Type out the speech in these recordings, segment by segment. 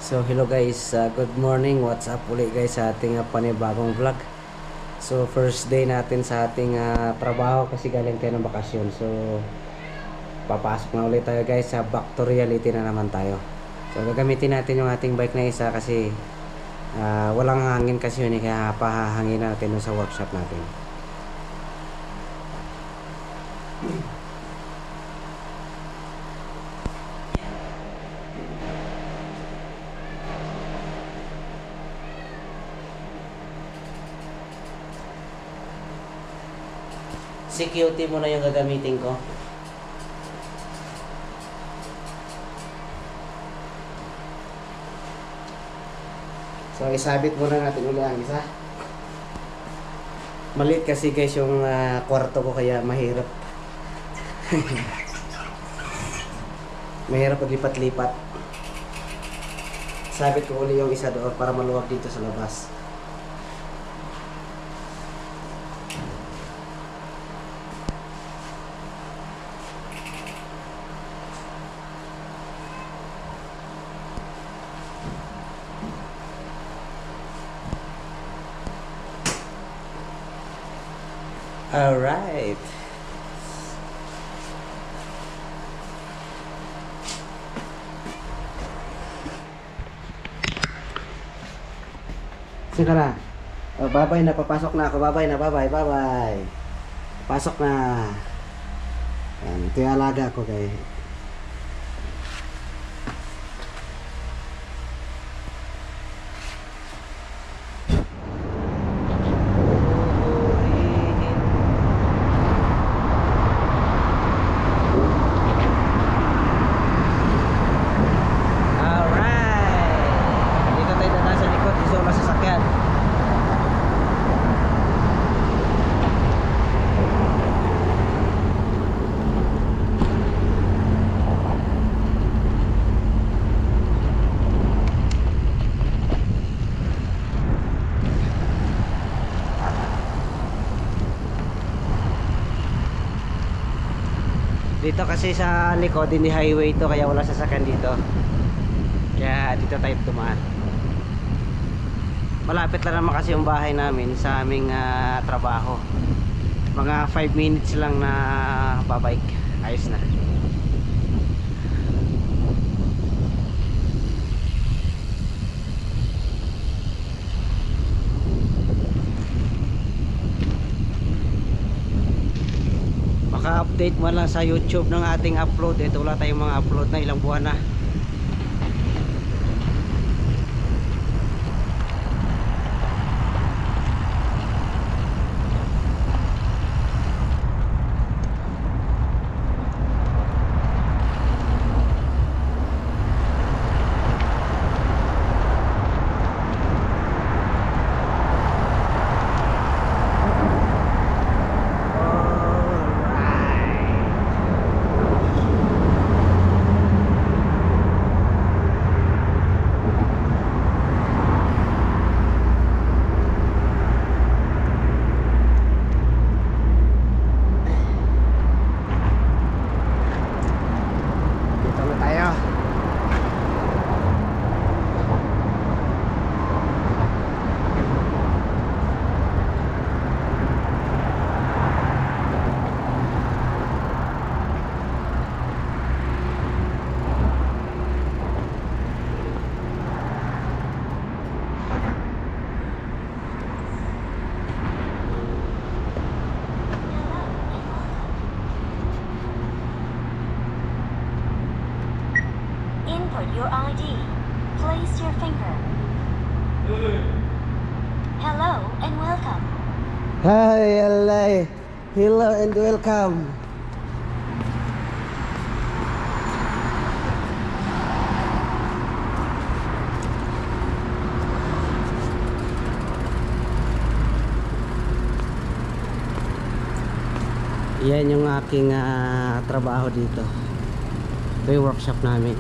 So hello guys, good morning. What's up ulit guys sa ating panibagong vlog. So first day natin sa ating trabaho kasi galing tayo ng bakasyon. So papasok na ulit tayo guys, sa back to reality na naman tayo. So gagamitin natin yung ating bike na isa kasi walang hangin kasi yun, kaya pahahangin natin dun sa workshop natin. CQT muna yung gagamitin ko. So isabit muna natin ulit ang isa. Maliit kasi guys yung kwarto ko, kaya mahirap. Mahirap paglipat-lipat. Sabit ko ulit yung isa doon para maluwag dito sa labas. Alright. Saan ka na? Oh, babay na, papasok na ako. Babay na, babay, babay. Pasok na. Yan, ito yung alaga ko guys. Dito kasi sa likod, hindi highway to, kaya wala sasakyan dito. Kaya dito tayo dumaan. Malapit lang naman kasi yung bahay namin sa aming trabaho. Mga 5 minutes lang na babike. Ayos na. Maka-update mo lang sa YouTube ng ating upload. Ito wala tayong mga upload na ilang buwan na. Input your ID. Place your finger. Hello and welcome. Hi, LA. Hello and welcome. Yan yung aking trabaho dito. Ito yung workshop namin.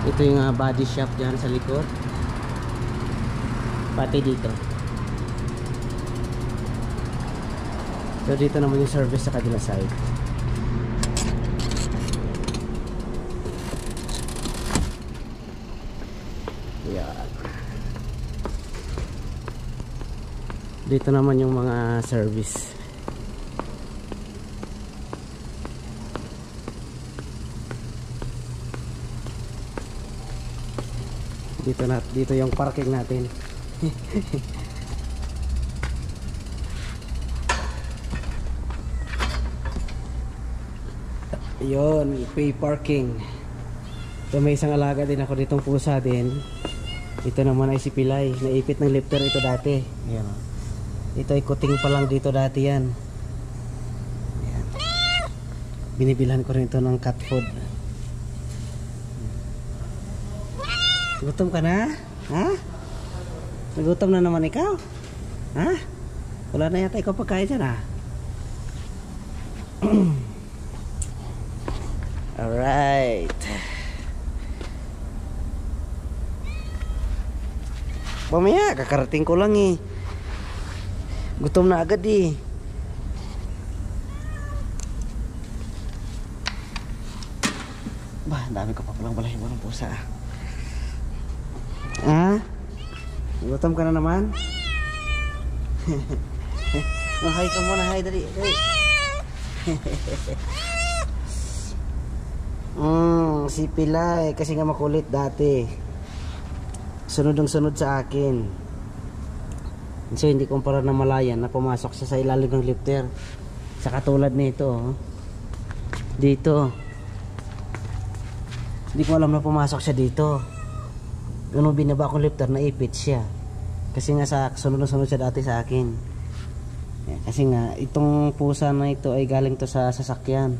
Ito yung body shop dyan sa likod. Pati dito. So dito naman yung service sa kabila side. Yan. Dito naman yung mga service. Dito yung parking natin. Yun, pay parking. So may isang alaga din ako ditong pusa din. Ito naman ay si Pilay. Naipit ng lifter ito dati. Ayan. Ito ay kuting pa lang dito dati yan. Ayan. Binibilhan ko rin ito ng cat food. Gutom ka na? Ha? Nagutom na naman ikaw? Ha? Wala na yata ikaw pagkain dyan ha? Alright. Mamaya, kakarating ko lang eh. Gutom na agad eh. Bah, dami ko pa palang balahibo ng pusa. Ah? Gutom ka na naman? Oh, hi ka muna, hi, dali. Si Pilay kasi nga makulit dati. Sunod sa akin. So hindi kumpara na malayan na pumasok siya sa ilalim ng lifter. Sa katulad nito, oh. Dito. Hindi ko alam na pumasok siya dito. Nung binaba akong lifter, naipit siya. Kasi nga sunod siya dati sa akin. Kasi nga itong pusa na ito ay galing to sa sasakyan.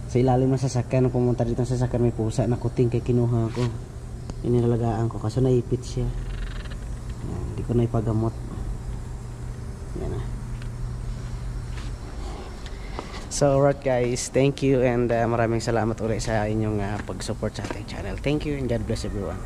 Sa ilalim ng sasakyan, nung pumunta dito sa sasakyan may pusa na kuting kay kinuha ko. Inilalagaan ko kaso naipit siya. Yan, hindi ko na ipagamot. Yan na. So alright guys, thank you and maraming salamat ulit sa inyong pag-support sa ating channel. Thank you and God bless everyone.